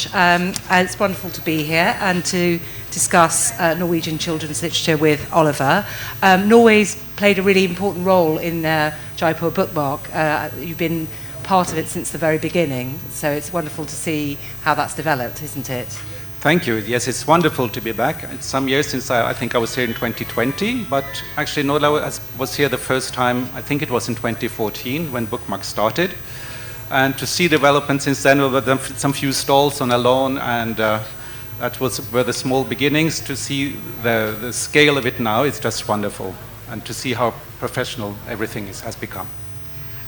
much. It's wonderful to be here and to discuss Norwegian children's literature with Oliver. Norway's played a really important role in Jaipur Bookmark. You've been part of it since the very beginning, so it's wonderful to see how that's developed, isn't it? Thank you. Yes, it's wonderful to be back. It's some years since I think I was here in 2020, but actually NORLA was here the first time, I think it was in 2014 when Bookmark started. And to see development since then, with some few stalls on a lawn, and that were the small beginnings. To see the scale of it now, it's just wonderful. And to see how professional everything has become.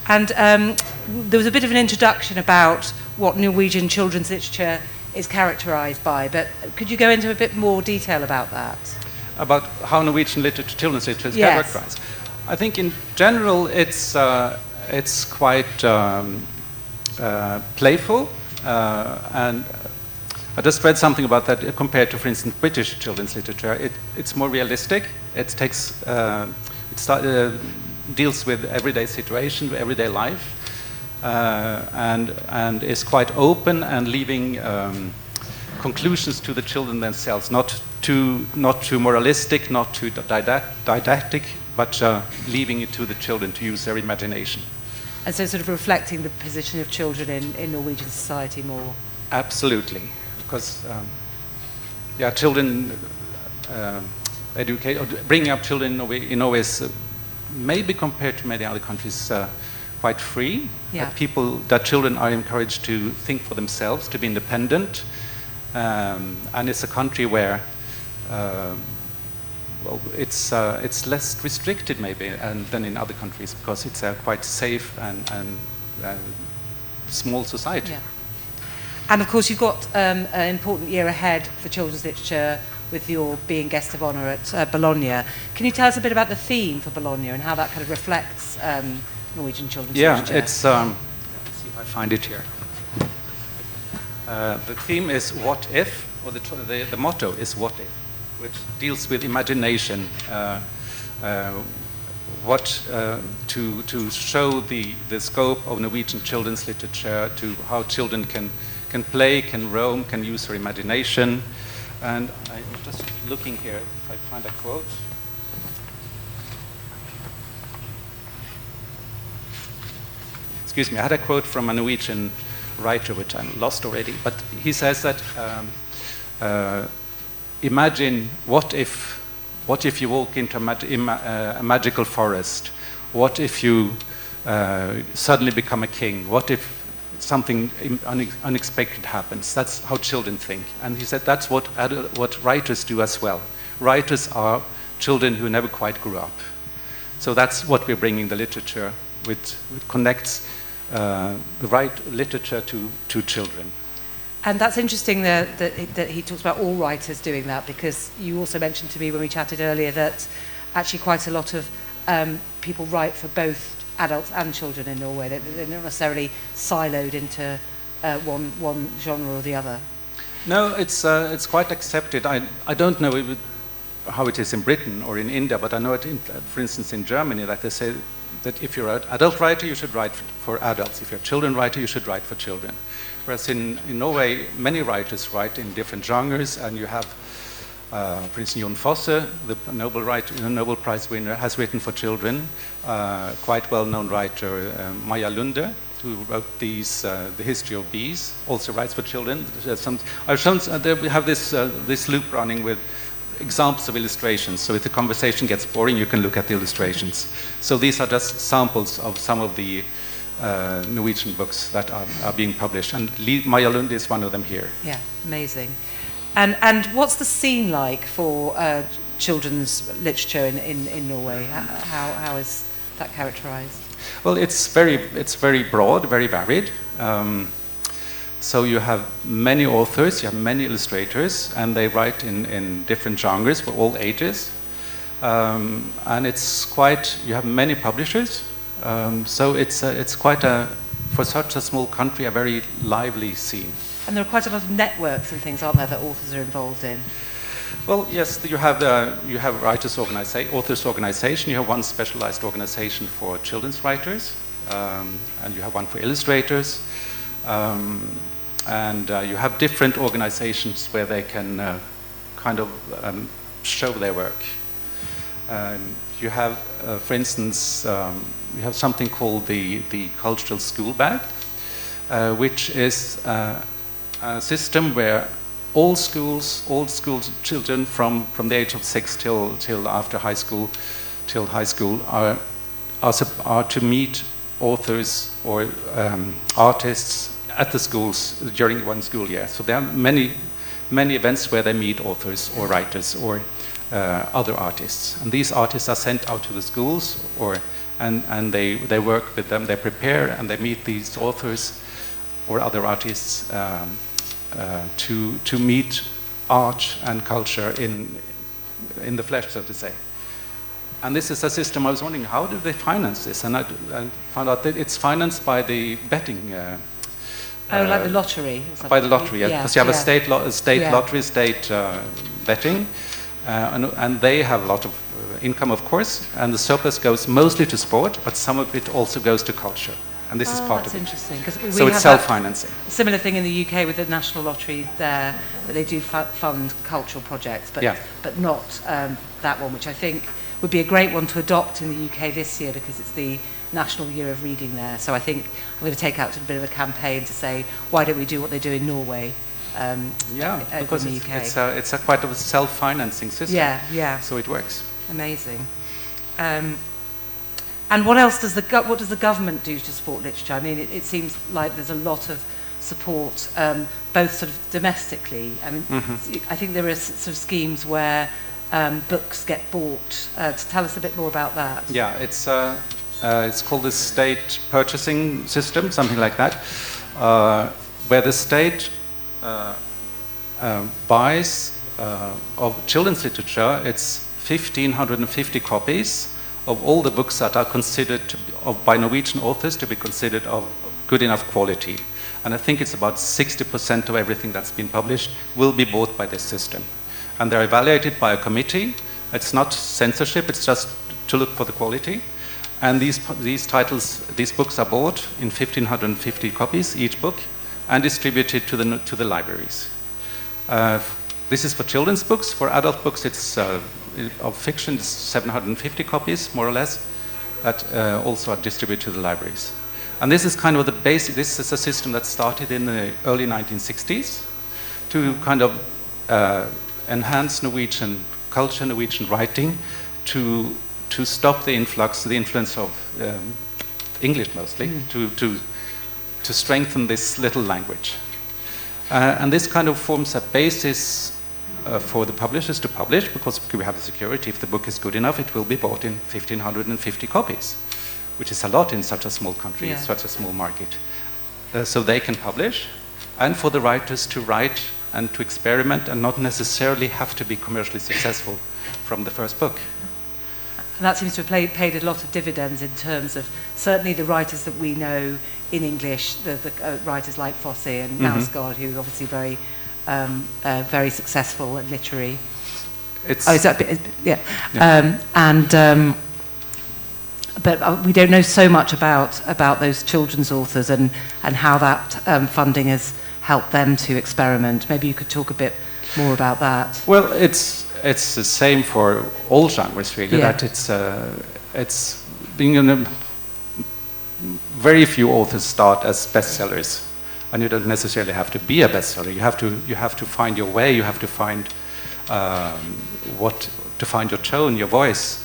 And there was a bit of an introduction about what Norwegian children's literature is characterised by, but could you go into a bit more detail about that? About how Norwegian children's literature is characterised? I think in general it's quite playful, and I just read something about that compared to, for instance, British children's literature. It's more realistic. It deals with everyday situations, everyday life. And is quite open and leaving conclusions to the children themselves, not too moralistic, not too didactic, but leaving it to the children to use their imagination. And so sort of reflecting the position of children in Norwegian society more. Absolutely, because children bringing up children in Norway is maybe compared to many other countries quite free. Yeah. That children are encouraged to think for themselves, to be independent, and it's a country where it's less restricted maybe than in other countries, because it's a quite safe and small society. Yeah. And of course you've got an important year ahead for children's literature with your being guest of honour at Bologna. Can you tell us a bit about the theme for Bologna and how that kind of reflects Norwegian children's literature? Yeah, it's, let's see if I find it here. The theme is what if, or the motto is what if, which deals with imagination, to show the scope of Norwegian children's literature, to how children can play, can roam, can use their imagination. And I'm just looking here if I find a quote. Excuse me, I had a quote from a Norwegian writer, which I lost already, but he says that imagine what if you walk into a magical forest? What if you suddenly become a king? What if something unexpected happens? That's how children think. And he said that's what writers do as well. Writers are children who never quite grew up. So that's what we're bringing the literature, which connects the right literature to children. And that's interesting that he talks about all writers doing that, because you also mentioned to me when we chatted earlier that actually quite a lot of people write for both adults and children in Norway. They're not necessarily siloed into one genre or the other. No, it's quite accepted. I don't know how it is in Britain or in India, but I know it, for instance, in Germany, that they say that if you're an adult writer, you should write for adults. If you're a children writer, you should write for children. Whereas in Norway, many writers write in different genres, and you have, for instance, Jon Fosse, the Nobel Prize winner, has written for children. Quite well-known writer Maja Lunde, who wrote the History of Bees, also writes for children. I've shown there we have this loop running with examples of illustrations. So if the conversation gets boring, you can look at the illustrations. So these are just samples of some of the Norwegian books that are being published, and Maja Lunde is one of them here. Yeah, amazing. And what's the scene like for children's literature in Norway? How is that characterised? Well, it's very broad, very varied. So you have many authors, you have many illustrators, and they write in different genres for all ages. And you have many publishers. So it's quite for such a small country, a very lively scene. And there are quite a lot of networks and things, aren't there, that authors are involved in? Well, yes, you have authors organization. You have one specialized organization for children's writers, and you have one for illustrators. and you have different organizations where they can kind of show their work. You have, for instance, you have something called the cultural school bag, which is a system where all school children from the age of 6 till after high school, are to meet authors or artists at the schools during one school year. So there are many events where they meet authors or writers or other artists, and these artists are sent out to the schools, and they work with them. They prepare and they meet these authors or other artists to meet art and culture in the flesh, so to say. And this is a system. I was wondering, how do they finance this? And I found out that it's financed by the betting. Like the lottery. By the lottery, yeah. Because you have a state lottery, state betting, and they have a lot of income, of course. And the surplus goes mostly to sport, but some of it also goes to culture. And this is part of it. That's interesting. So it's self-financing. Similar thing in the UK with the National Lottery there, that they do fund cultural projects, but not that one, which I think would be a great one to adopt in the UK this year, because it's the National Year of Reading there. So I think I'm going to take out a bit of a campaign to say, why don't we do what they do in Norway? Because in the UK. It's a quite of a self-financing system. Yeah. So it works. Amazing. And what else does what does the government do to support literature? I mean, it seems like there's a lot of support, both sort of domestically. I mean, I think there are sort of schemes where books get bought. To tell us a bit more about that. Yeah, it's called the state purchasing system, something like that, where the state buys of children's literature. It's 1,550 copies of all the books that are considered by Norwegian authors to be considered of good enough quality. And I think it's about 60% of everything that's been published will be bought by this system. And they're evaluated by a committee. It's not censorship, it's just to look for the quality. And these books are bought in 1,550 copies, each book, and distributed to the libraries. This is for children's books. For adult books, it's of fiction, it's 750 copies, more or less, that also are distributed to the libraries. And this is kind of the basic. This is a system that started in the early 1960s to kind of enhance Norwegian culture, Norwegian writing, to stop the influence of English mostly, to strengthen this little language. And this kind of forms a basis for the publishers to publish, because we have the security. If the book is good enough, it will be bought in 1,550 copies, which is a lot in such a small country, such a small market. So they can publish, and for the writers to write and to experiment and not necessarily have to be commercially successful from the first book. And that seems to have paid a lot of dividends in terms of certainly the writers that we know in English, the writers like Fosse and Møystad, who are obviously very successful and literary. But we don't know so much about those children's authors and how that funding has helped them to experiment. Maybe you could talk a bit more about that. Well, it's the same for all genres, really. That it's being in a very few authors start as bestsellers, and you don't necessarily have to be a bestseller. You have to find your way. You have to find to find your tone, your voice,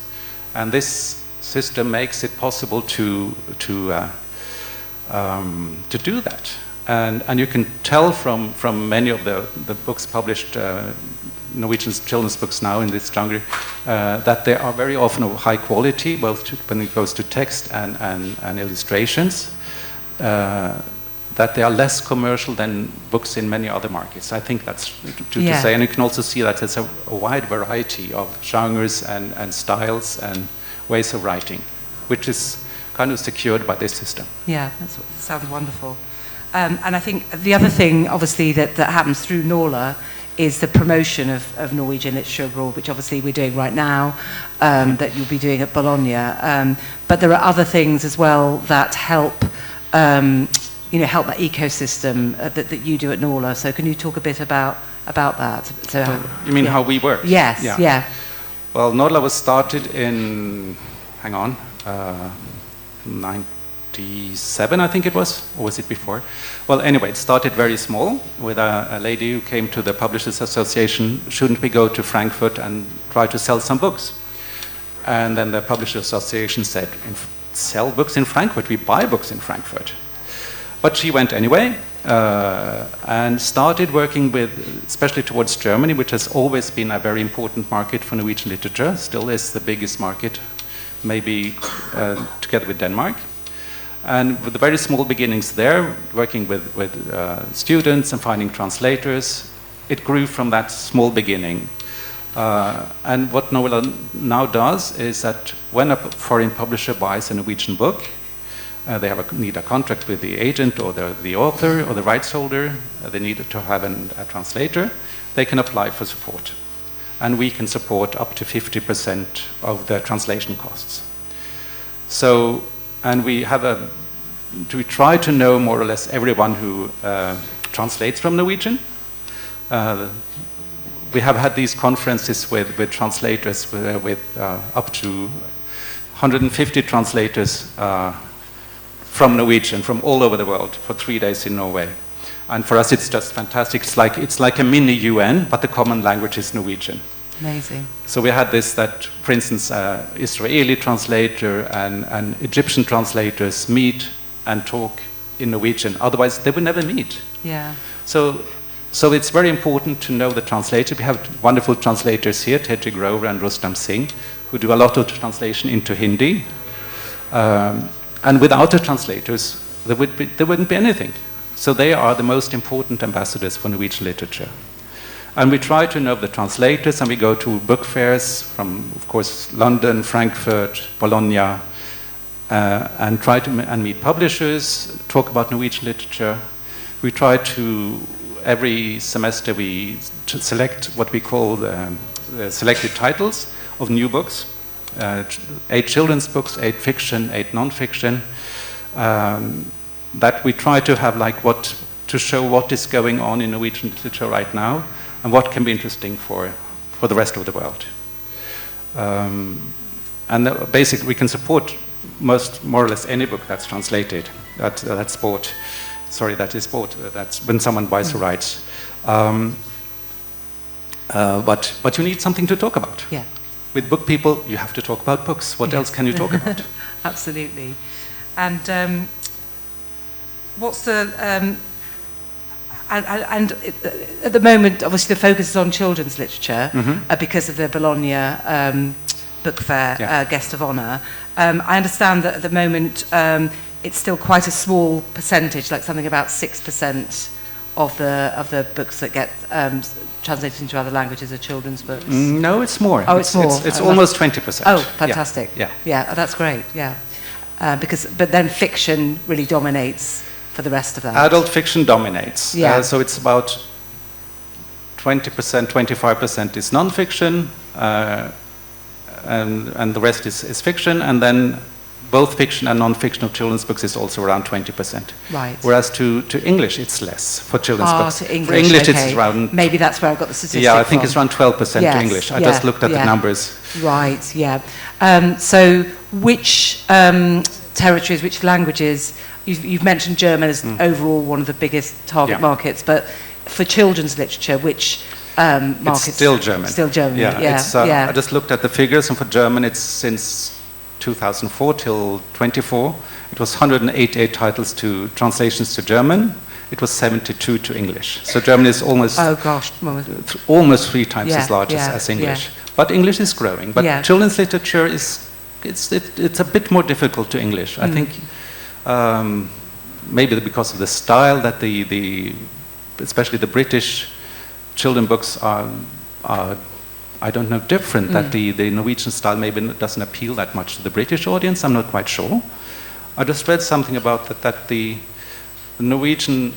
and this system makes it possible to do that. And you can tell from many of the books published, Norwegian children's books now in this genre, that they are very often of high quality, both when it goes to text and illustrations, that they are less commercial than books in many other markets. I think that's to say. And you can also see that there's a wide variety of genres and styles and ways of writing, which is kind of secured by this system. Yeah, that sounds wonderful. And I think the other thing, obviously, that happens through NORLA is the promotion of Norwegian Literature Abroad, which obviously we're doing right now, that you'll be doing at Bologna. But there are other things as well that help help that ecosystem that you do at NORLA. So can you talk a bit about that? So you mean how we work? Yes. Yeah. Well, NORLA was started in 97, I think it was, or was it before? Well, anyway, it started very small with a lady who came to the Publishers Association. Shouldn't we go to Frankfurt and try to sell some books? And then the Publishers Association said, sell books in Frankfurt, we buy books in Frankfurt. But she went anyway and started working with, especially towards Germany, which has always been a very important market for Norwegian literature, still is the biggest market, maybe together with Denmark. And with the very small beginnings there, working with students and finding translators, it grew from that small beginning. And what NORLA now does is that when a foreign publisher buys a Norwegian book, they need a contract with the agent or the author or the rights holder, they need to have a translator, they can apply for support. And we can support up to 50% of the translation costs. So, and we try to know more or less everyone who translates from Norwegian. We have had these conferences with translators with up to 150 translators from Norwegian, from all over the world, for 3 days in Norway. And for us it's just fantastic. It's like a mini UN, but the common language is Norwegian. Amazing. So we had this that, for instance, Israeli translator and Egyptian translators meet and talk in Norwegian. Otherwise, they would never meet. Yeah. So it's very important to know the translator. We have wonderful translators here, Teji Grover and Rustam Singh, who do a lot of translation into Hindi. And without the translators, there wouldn't be anything. So they are the most important ambassadors for Norwegian literature. And we try to know the translators, and we go to book fairs from, of course, London, Frankfurt, Bologna, and try to meet publishers, talk about Norwegian literature. We try to, every semester, we select what we call the selected titles of new books. 8 children's books, 8 fiction, 8 non-fiction. That we try to have to show what is going on in Norwegian literature right now, and what can be interesting for the rest of the world. And basically, we can support more or less any book that's translated, that's bought. Sorry, that is bought. That's when someone buys the rights. But you need something to talk about. Yeah. With book people, you have to talk about books. What else can you talk about? Absolutely. And what's the... And at the moment, obviously, the focus is on children's literature because of the Bologna Book Fair Guest of Honour. I understand that at the moment it's still quite a small percentage, like something about 6% of the books that get translated into other languages are children's books. No, it's more. Oh, it's more. It's almost 20%. Oh, fantastic. Yeah, that's great. Yeah, but then fiction really dominates for the rest of that. Adult fiction dominates. Yeah. So it's about 20%, 25% is non-fiction, and the rest is fiction, and then both fiction and non-fiction of children's books is also around 20%. Right. Whereas to English, it's less for children's books. To English, for English, okay. it's around... Maybe that's where I got the statistic Yeah, I think from. it's around 12% to English. I just looked at the numbers. Right, yeah. So which territories, which languages... You've mentioned German as overall one of the biggest target markets, but for children's literature, which markets? It's still German. Still German, I just looked at the figures, and for German, it's since 2004 till 24. It was 188 titles to translations to German. It was 72 to English. So German is almost almost 3 times as large as English. Yeah. But English is growing. But children's literature it's a bit more difficult to English. I think maybe because of the style that especially the British children books are I don't know, different, that the Norwegian style maybe doesn't appeal that much to the British audience. I'm not quite sure. I just read something about that the Norwegian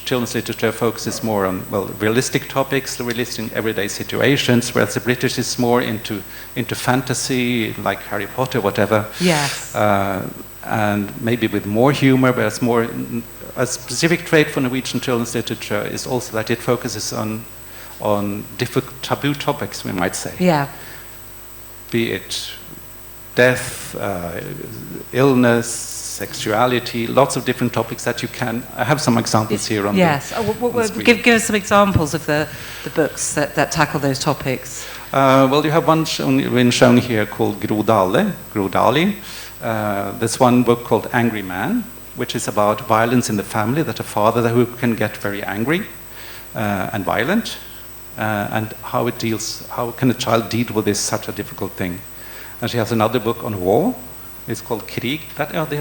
children's literature focuses more on, realistic topics, realistic everyday situations, whereas the British is more into fantasy, like Harry Potter, whatever. Yes. And maybe with more humor, whereas more a specific trait for Norwegian children's literature is also that it focuses on difficult taboo topics, we might say. Yeah. Be it death, illness, sexuality, lots of different topics that you can. I have some examples here on yes. the Give us some examples of the books that tackle those topics. Well, you have one been shown here called Grodali. There's one book called Angry Man, which is about violence in the family, that a father who can get very angry and violent, and how can a child deal with this such a difficult thing. And she has another book on war. It's called Krig.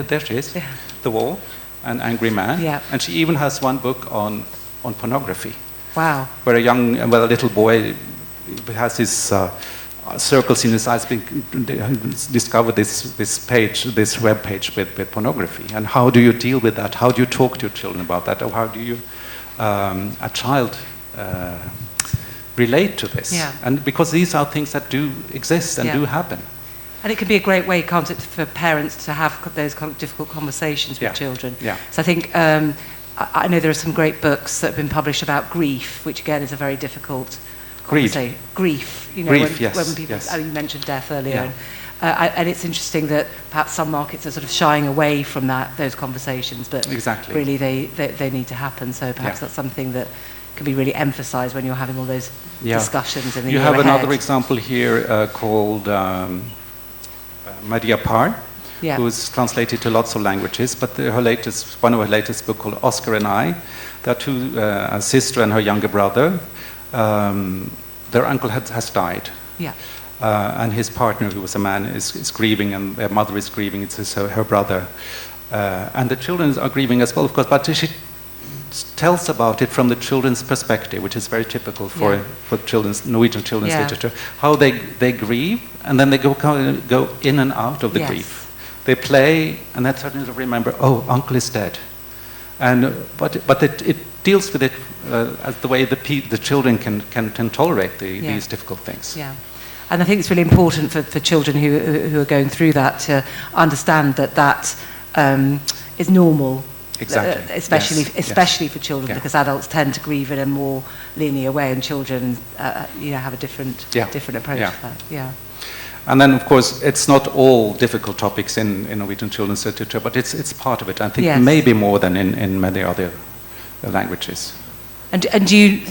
There she is, yeah. The War, and Angry Man. Yeah. And she even has one book on pornography. Wow. Where a little boy has his circles in his eyes, discovered this web page with pornography. And how do you deal with that? How do you talk to your children about that? Or how do you, a child, relate to this? Yeah. And because these are things that do exist and do happen. And it can be a great way, can't it, for parents to have those kind of difficult conversations with children. Yeah. So I think, I know there are some great books that have been published about grief, which again is a very difficult conversation. Grief, you know, when people, you mentioned death earlier. Yeah. And it's interesting that perhaps some markets are sort of shying away from those conversations, but really they need to happen. So perhaps that's something that can be really emphasised when you're having all those discussions in the year ahead. You have another example here called Maria Parr, who's translated to lots of languages, but one of her latest book called Oscar and I, there are two, a sister and her younger brother. Their uncle has died. Yeah. And his partner, who was a man, is grieving, and their mother is grieving. It's her brother. And the children are grieving as well, of course, but she tells about it from the children's perspective, which is very typical for Norwegian children's literature. How they grieve, and then they go in and out of the grief. They play, and then suddenly they remember, oh, uncle is dead. And but it deals with it as the way the children can tolerate these difficult things. Yeah. And I think it's really important for children who are going through that to understand that is normal. Exactly. Especially for children, because adults tend to grieve in a more linear way, and children, have a different approach to that. Yeah. And then, of course, it's not all difficult topics in Norwegian children's literature, but it's part of it. I think maybe more than in many other languages. And do you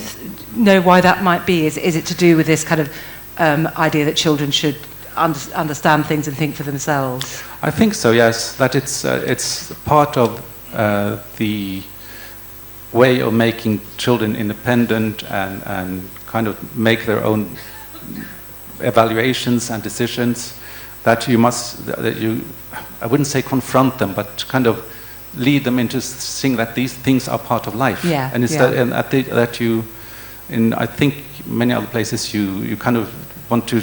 know why that might be? Is it to do with this kind of idea that children should understand things and think for themselves? I think so. Yes, that it's part of the way of making children independent and kind of make their own evaluations and decisions, that I wouldn't say confront them, but kind of lead them into seeing that these things are part of life. Yeah, and I think many other places you kind of want to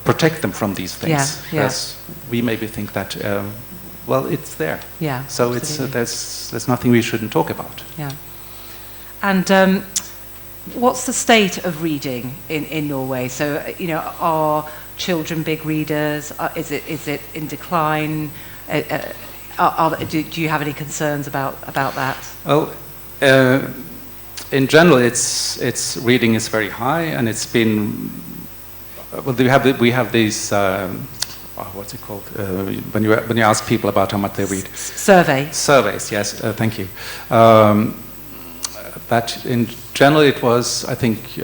protect them from these things. Whereas we maybe think that it's there. Yeah. So there's nothing we shouldn't talk about. Yeah. And what's the state of reading in Norway? So are children big readers? Is it in decline? Do you have any concerns about that? Well, in general, it's reading is very high, and it's been. Well, we have these. What's it called? When you ask people about how much they read. Surveys. Yes. Thank you. That in general it was, I think,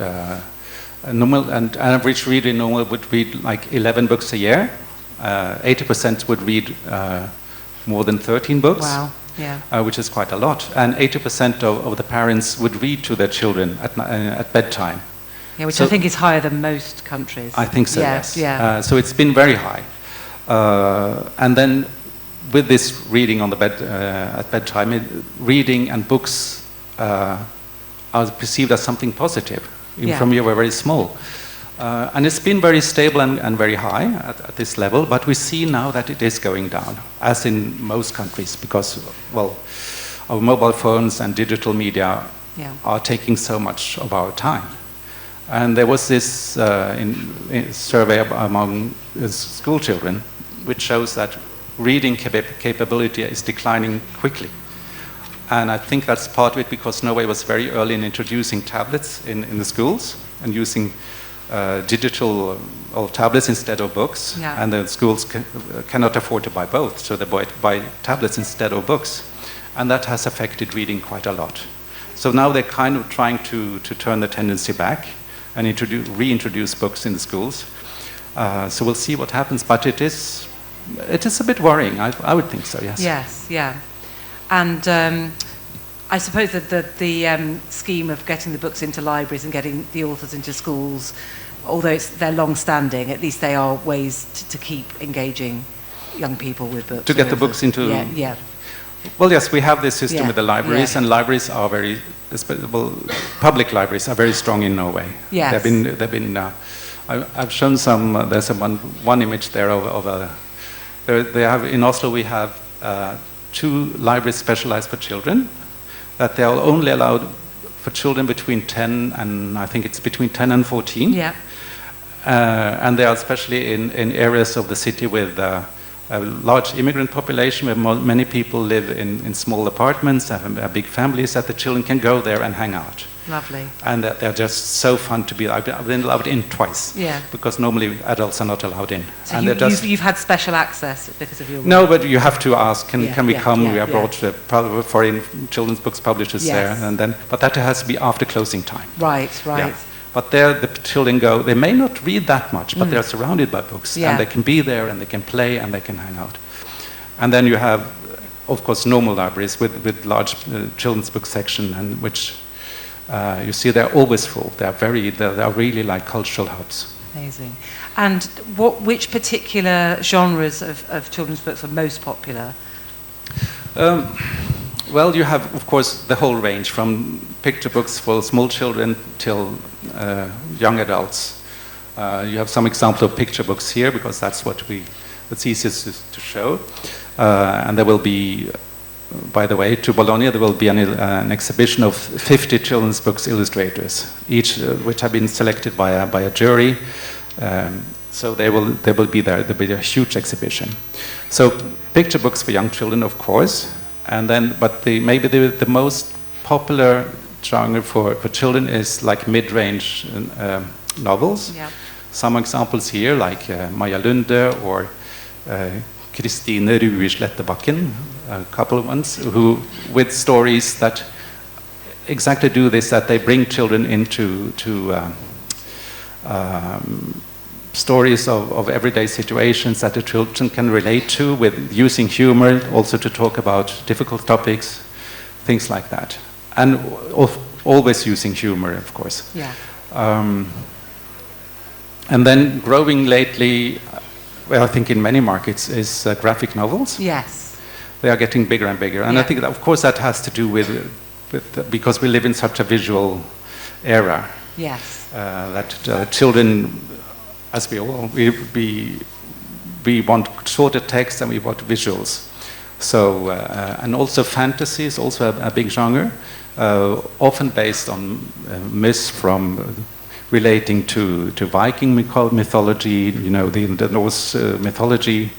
normal, and an average reader in Norway would read like 11 books a year. 80% would read more than 13 books. Wow. Yeah. Which is quite a lot. And 80% of the parents would read to their children at bedtime. Yeah, which I think is higher than most countries. I think so, yes. Yeah. So it's been very high. And then with this reading on the bed at bedtime, reading and books are perceived as something positive, even from you were very small. And it's been very stable and very high at this level, but we see now that it is going down, as in most countries, because, our mobile phones and digital media are taking so much of our time. And there was this survey among school children, which shows that reading capability is declining quickly. And I think that's part of it because Norway was very early in introducing tablets in the schools and using digital tablets instead of books. Yeah. And the schools cannot afford to buy both, so they buy tablets instead of books. And that has affected reading quite a lot. So now they're kind of trying to turn the tendency back and reintroduce books in the schools. So we'll see what happens, but it is a bit worrying. I would think so, yes. Yes, yeah. And I suppose that the scheme of getting the books into libraries and getting the authors into schools, although they're long-standing, at least they are ways to keep engaging young people with books. To get the books into... Yeah, yeah. Well, yes, we have this system with the libraries, yeah. and libraries are public libraries are very strong in Norway. Yes. They've been. I've shown some. There's one image there of a. They have in Oslo. We have 2 libraries specialized for children, that they are only allowed for children between 10 and I think it's between 10 and 14. Yeah. And they are especially in areas of the city with. A large immigrant population where many people live in small apartments, have big families, that the children can go there and hang out. Lovely. And that they're just so fun to be. I've been allowed in twice. Yeah. Because normally adults are not allowed in. So and you've had special access because of your work? No, but you have to ask, can we come? Yeah, we are brought to foreign children's books publishers there, and but that has to be after closing time. Right. Yeah. But there the children go, they may not read that much, but they're surrounded by books. Yeah. And they can be there, and they can play, and they can hang out. And then you have, of course, normal libraries with large children's book section, and which you see they're always full. They're really like cultural hubs. Amazing. And which particular genres of children's books are most popular? Well, you have, of course, the whole range, from picture books for small children till young adults. You have some example of picture books here, because that's what's easiest to show. And there will be, by the way, to Bologna, there will be an exhibition of 50 children's books illustrators, each which have been selected by a jury. So they will be there. There will be a huge exhibition. So picture books for young children, of course. And then, but maybe the most popular genre for children is like mid-range novels. Yeah. Some examples here, like Maja Lunde or Kristine Rui Slettebakken, a couple of ones, who with stories that exactly do this, that they bring children into stories of everyday situations that the children can relate to, with using humor also to talk about difficult topics, things like that. And always using humor, of course. Yeah. And then growing lately, well, I think in many markets, is graphic novels. Yes. They are getting bigger and bigger. And I think, that, of course, that has to do with because we live in such a visual era. Yes. That children, as we all, we want shorter text and we want visuals. So, and also fantasy is also a big genre, often based on myths from relating to Viking mythology, you know, the Norse mythology,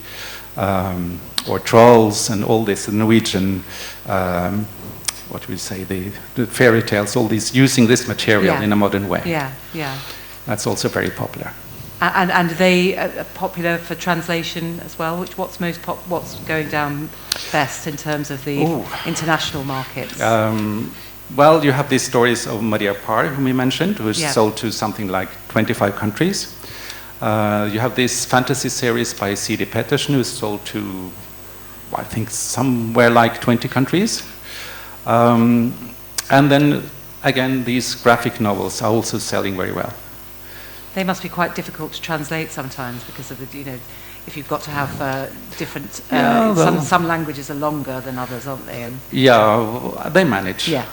or trolls and all this, the Norwegian, what do we say, the fairy tales, all these, using this material in a modern way. Yeah, yeah. That's also very popular. And are they popular for translation as well? What's going down best in terms of the international markets? Well, you have these stories of Maria Parr, whom we mentioned, who is sold to something like 25 countries. You have this fantasy series by C.D. Pettersen, who is sold to, I think, somewhere like 20 countries. And then, again, these graphic novels are also selling very well. They must be quite difficult to translate sometimes because of the, you know, if you've got to have different, some languages are longer than others, aren't they? And yeah, they manage. Yeah.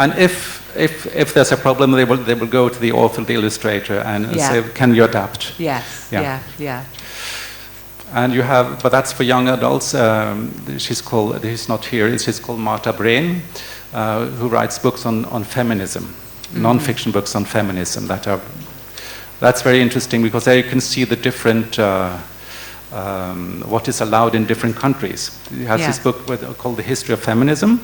And if there's a problem, they will go to the author, the illustrator, and say, can you adapt? Yes. Yeah. And you have, but that's for young adults. She's not here. She's called Marta Breen, who writes books on feminism, non-fiction books on feminism that are. That's very interesting because there you can see the different what is allowed in different countries. He has this book called The History of Feminism,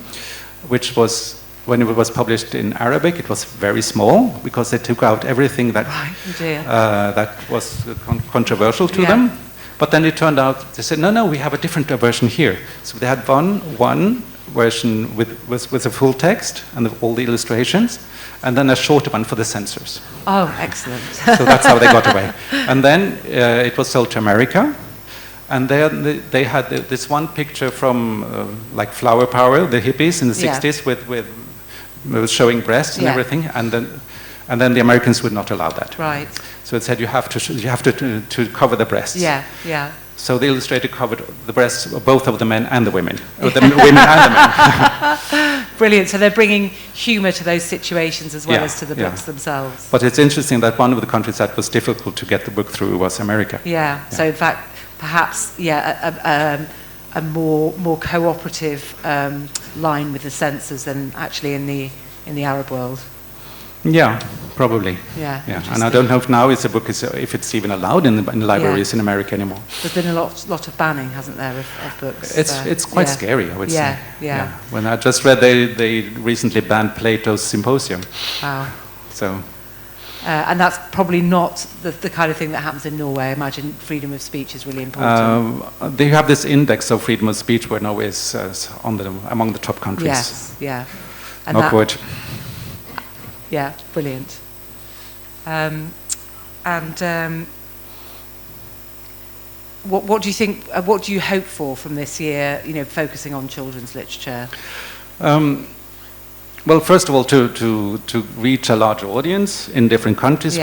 which was, when it was published in Arabic, it was very small because they took out everything that, that was controversial to them. But then it turned out, they said, no, we have a different version here. So they had one version with a full text and all the illustrations, and then a shorter one for the censors. Oh, excellent. So that's how they got away. And then it was sold to America, and then they had this one picture from like Flower Power, the hippies in the 60s, with showing breasts and everything, and then the Americans would not allow that. Right. So it said you have to cover the breasts. Yeah. So the illustrator covered the breasts, both of the men and the women, or the women and the men. Brilliant. So they're bringing humour to those situations as well as to the books themselves. But it's interesting that one of the countries that was difficult to get the book through was America. Yeah. So in fact, perhaps a more cooperative line with the censors than actually in the Arab world. Yeah, probably. Yeah. And I don't know if now if it's even allowed in the libraries in America anymore. There's been a lot of banning, hasn't there, of books? It's quite scary, I would say. Yeah. When I just read they recently banned Plato's Symposium. Wow. So. And that's probably not the kind of thing that happens in Norway. I imagine freedom of speech is really important. They have this index of freedom of speech where Norway is among the top countries. Yes, yeah. And knock wood. Yeah, brilliant. What do you think? What do you hope for from this year? Focusing on children's literature. Well, first of all, to reach a larger audience in different countries.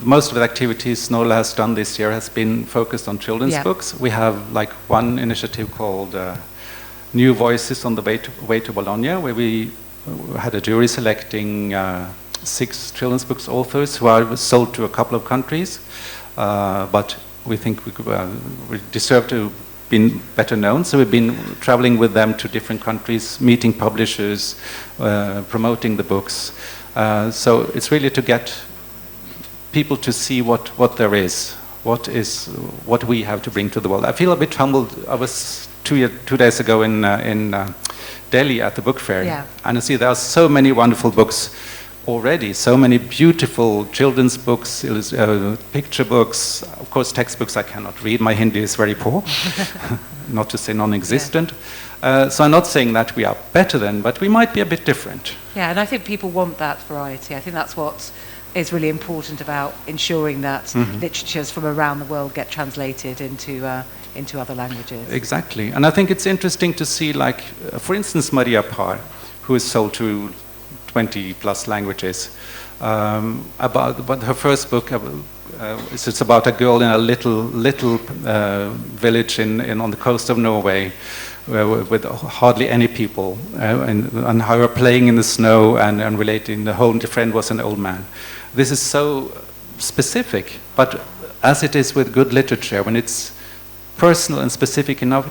Most of the activities NORLA has done this year has been focused on children's books. We have like one initiative called New Voices on the Way to Bologna, where we had a jury selecting 6 children's books authors who are sold to a couple of countries, but we think we deserve to be better known. So we've been traveling with them to different countries, meeting publishers, promoting the books. So it's really to get people to see what there is, what we have to bring to the world. I feel a bit humbled. I was 2 days ago in Delhi at the book fair, and I see there are so many wonderful books already, so many beautiful children's books, picture books, of course textbooks I cannot read, my Hindi is very poor, not to say non-existent. So I'm not saying that we are better than, but we might be a bit different. Yeah, and I think people want that variety. I think that's what is really important about ensuring that literatures from around the world get translated into other languages. Exactly, and I think it's interesting to see, like, for instance, Maria Parr, who is sold to 20 plus languages. But her first book it's about a girl in a little village on the coast of Norway, with hardly any people, and how her playing in the snow and relating. The whole friend was an old man. This is so specific, but as it is with good literature, when it's personal and specific enough,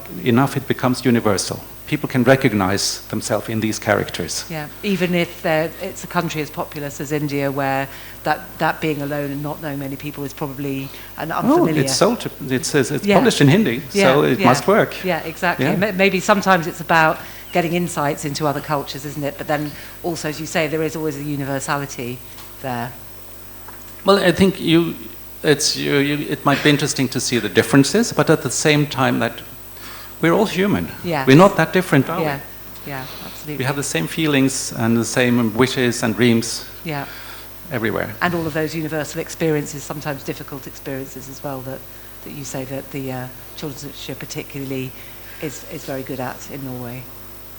it becomes universal. People can recognize themselves in these characters. Yeah, even if it's a country as populous as India, where that being alone and not knowing many people is probably an unfamiliar. Oh, it's sold to, it's published in Hindi, so it must work. Yeah, exactly. Yeah. Maybe sometimes it's about getting insights into other cultures, isn't it? But then also, as you say, there is always a universality there. Well, I think it might be interesting to see the differences, but at the same time that we're all human. Yeah. We're not that different, are we? Yeah, absolutely. We have the same feelings and the same wishes and dreams. Yeah. Everywhere. And all of those universal experiences, sometimes difficult experiences as well, that you say that the children's literature particularly is very good at in Norway.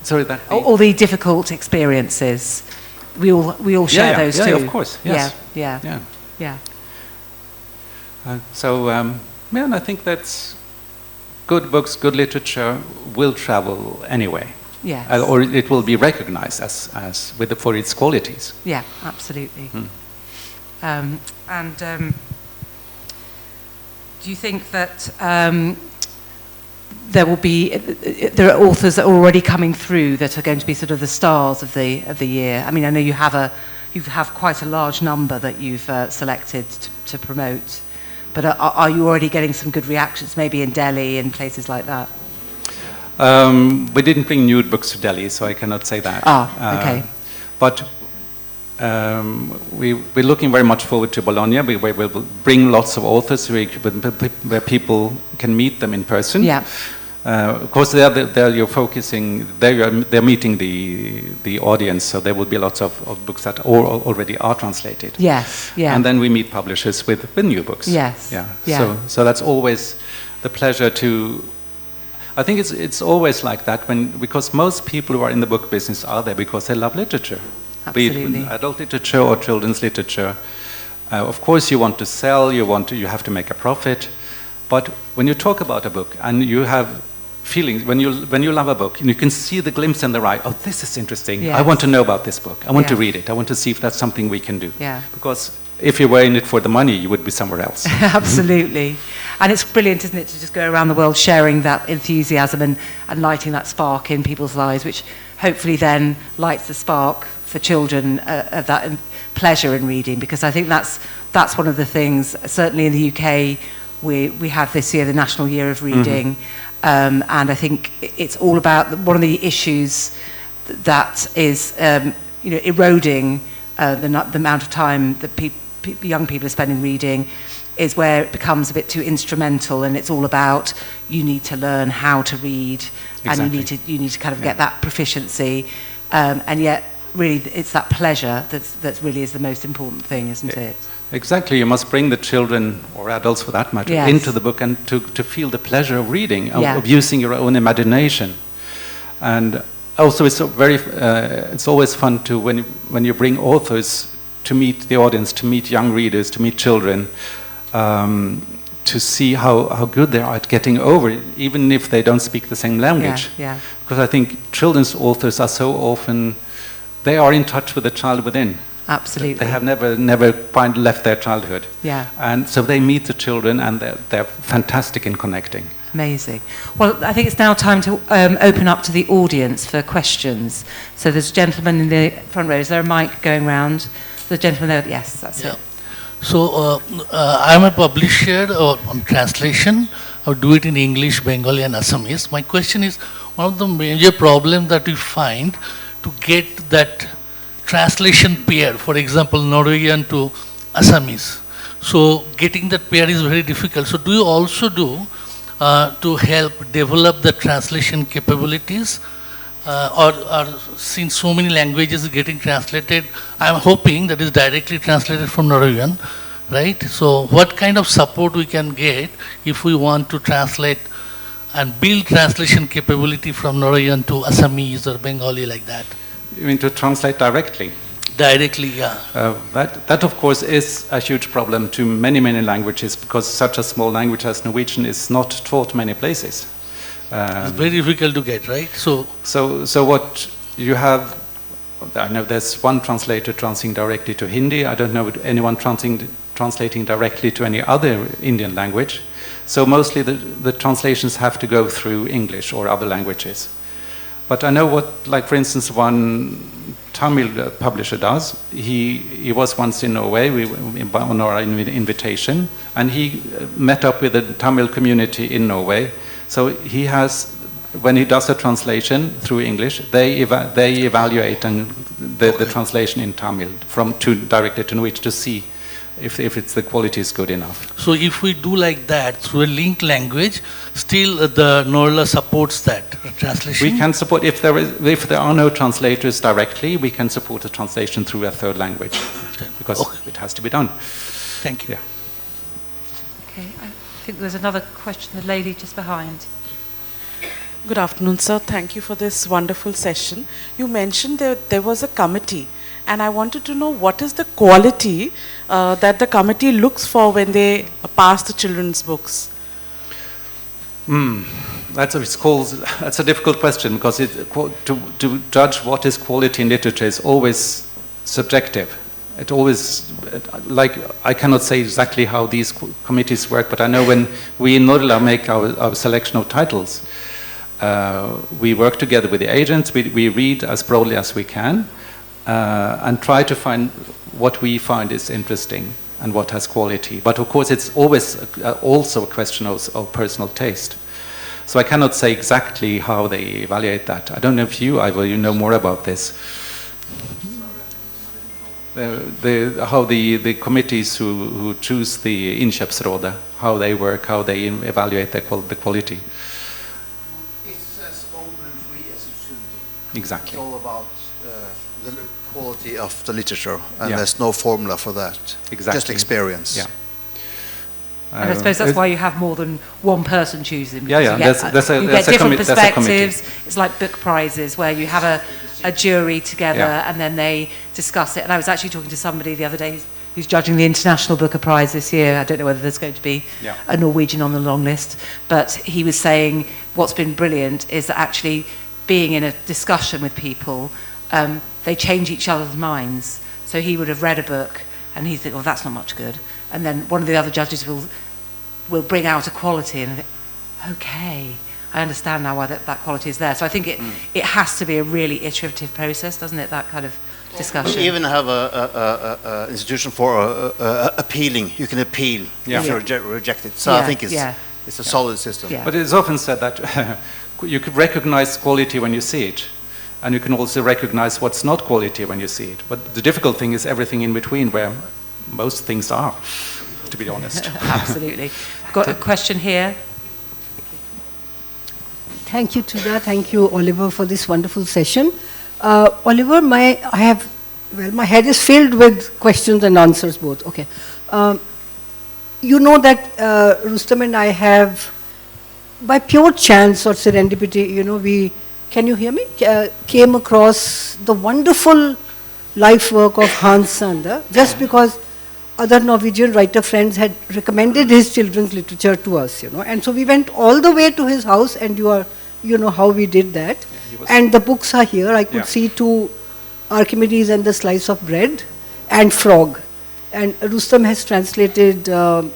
Sorry, that. All the difficult experiences, we all share those too. Yeah, of course. Yes. Yeah. And I think that's good books, good literature will travel anyway. Yeah. Or it will be recognized for its qualities. Yeah, absolutely. Do you think that there are authors that are already coming through that are going to be sort of the stars of the year? I mean, I know you have quite a large number that you've selected to promote. But are you already getting some good reactions, maybe in Delhi and places like that? We didn't bring nude books to Delhi, so I cannot say that. Okay. But we're looking very much forward to Bologna. We will bring lots of authors where people can meet them in person. Yeah. Of course, there you're focusing. They're meeting the audience, so there will be lots of books that already are translated. Yes. Yeah. And then we meet publishers with new books. Yes. Yeah. Yeah. So that's always the pleasure to. I think it's always like that because most people who are in the book business are there because they love literature. Absolutely. Be it adult literature or children's literature. Of course, you want to sell. You have to make a profit. But when you talk about a book and you have feelings, when you love a book, and you can see the glimpse in the eye, oh, this is interesting. Yes. I want to know about this book. I want to read it. I want to see if that's something we can do. Yeah. Because if you were in it for the money, you would be somewhere else. Absolutely. And it's brilliant, isn't it, to just go around the world sharing that enthusiasm and lighting that spark in people's lives, which hopefully then lights the spark for children of that pleasure in reading. Because I think that's one of the things, certainly in the UK, we have this year the National Year of Reading. And I think it's all about one of the issues that is eroding the amount of time that young people are spending reading, is where it becomes a bit too instrumental, and it's all about you need to learn how to read. Exactly. And you need to kind of get that proficiency, and yet really it's that pleasure that's really is the most important thing, isn't it? Exactly. You must bring the children, or adults for that matter, into the book and to feel the pleasure of reading, of using your own imagination. And also it's always fun to when you bring authors to meet the audience, to meet young readers, to meet children, to see how good they are at getting over it, even if they don't speak the same language. Yeah. Because I think children's authors are so often, they are in touch with the child within. Absolutely. They have never left their childhood. Yeah. And so they meet the children, and they're fantastic in connecting. Amazing. Well, I think it's now time to open up to the audience for questions. So there's a gentleman in the front row. Is there a mic going round? The gentleman there. Yes, that's it. So I'm a publisher on translation. I do it in English, Bengali, and Assamese. My question is, one of the major problems that we find to get that translation pair, for example, Norwegian to Assamese. So getting that pair is very difficult. So do you also do to help develop the translation capabilities? Or since so many languages are getting translated, I'm hoping that is directly translated from Norwegian, right? So what kind of support we can get if we want to translate and build translation capability from Norwegian to Assamese or Bengali like that? You mean to translate directly? Directly, yeah. That of course is a huge problem to many languages, because such a small language as Norwegian is not taught many places. It's very difficult to get, right? So what you have, I know there's one translator translating directly to Hindi. I don't know anyone translating directly to any other Indian language. So mostly the translations have to go through English or other languages. But I know what, like for instance, one Tamil publisher does. He was once in Norway on our invitation, and he met up with the Tamil community in Norway. So he has, when he does a translation through English, they evaluate the translation in Tamil directly to Norwegian to see if the quality is good enough. So if we do like that through a linked language, still the NORLA supports that translation? We can support, if there are no translators directly, we can support a translation through a third language, because it has to be done. Thank you. Yeah. Okay, I think there's another question, the lady just behind. Good afternoon, sir. Thank you for this wonderful session. You mentioned there was a committee, and I wanted to know what is the quality that the committee looks for when they pass the children's books? That's a difficult question, because to judge what is quality in literature is always subjective. It always, I cannot say exactly how these committees work, but I know when we in NORLA make our selection of titles, we work together with the agents, we read as broadly as we can, and try to find what we find is interesting. and what has quality. But of course, it's always also a question of personal taste. So I cannot say exactly how they evaluate that. I don't know if you, Ivor, you know more about this. How the committees who choose the Inköpsrådet, how they work, how they evaluate the quality. It's as open and free as it should be. Exactly. It's all about the quality of the literature, and there's no formula for that. Exactly. Just experience. Yeah. And I suppose that's why you have more than one person choosing. Yeah, yeah. You get different perspectives. It's like book prizes where you have a jury together and then they discuss it. And I was actually talking to somebody the other day who's judging the International Booker Prize this year. I don't know whether there's going to be a Norwegian on the long list, but he was saying what's been brilliant is that actually being in a discussion with people, they change each other's minds. So he would have read a book and he'd think, oh, that's not much good. And then one of the other judges will bring out a quality and think, okay, I understand now why that quality is there. So I think it has to be a really iterative process, doesn't it, that kind of discussion? We even have a institution for appealing. You can appeal if you're rejected. So I think it's a solid system. But it's often said that you could recognize quality when you see it, and you can also recognize what's not quality when you see it. But the difficult thing is everything in between, where most things are, to be honest. Absolutely. Got a question here. Thank you, Truda. Thank you, Oliver, for this wonderful session. Oliver, my head is filled with questions and answers both. Okay. You know that Rustam and I have, by pure chance or serendipity, can you hear me? Came across the wonderful life work of Hans Sander, just because other Norwegian writer friends had recommended his children's literature to us, and so we went all the way to his house, and you know how we did that. And the books are here. I could see 2 Archimedes and the Slice of Bread and Frog. And Rustam has translated 2,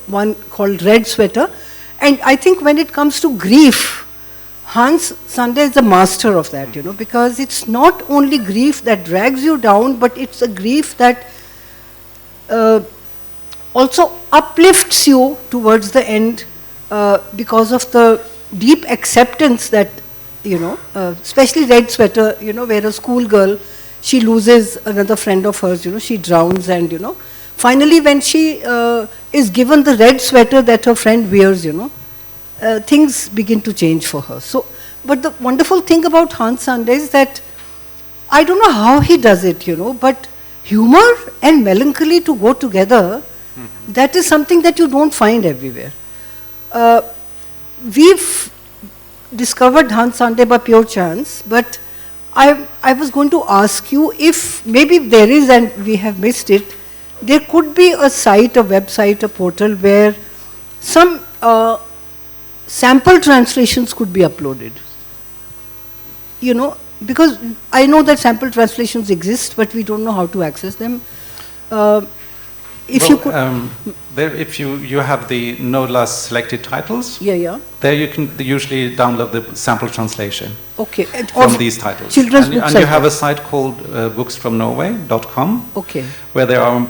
one called Red Sweater. And I think when it comes to grief, Hans Sander is the master of that, because it's not only grief that drags you down, but it's a grief that also uplifts you towards the end because of the deep acceptance that, especially Red Sweater, where a schoolgirl, she loses another friend of hers, she drowns, and, finally when she is given the red sweater that her friend wears, things begin to change for her. So, but the wonderful thing about Hans Sander is that, I don't know how he does it, but humor and melancholy to go together, that is something that you don't find everywhere. We've discovered Hans Sander by pure chance, but I was going to ask you if maybe there is, and we have missed it, there could be a site, a website, a portal where some sample translations could be uploaded. Because I know that sample translations exist, but we don't know how to access them. If you could, if you have the NORLA selected titles, there you can usually download the sample translation. Okay, from these titles. Children's books. And you have a site called booksfromnorway.com, where there are,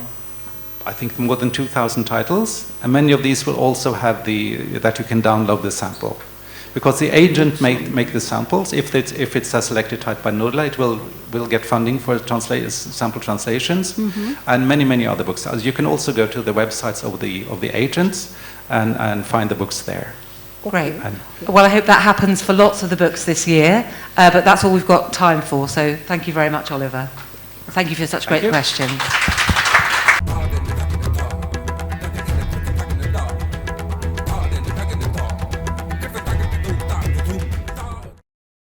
I think, more than 2,000 titles, and many of these will also have that you can download the sample. Because the agent make the samples. If it's a selected type by NORLA, it will get funding for sample translations, and many other books. You can also go to the websites of the agents and find the books there. Great. Well, I hope that happens for lots of the books this year, but that's all we've got time for. So thank you very much, Oliver. Thank you for such great questions.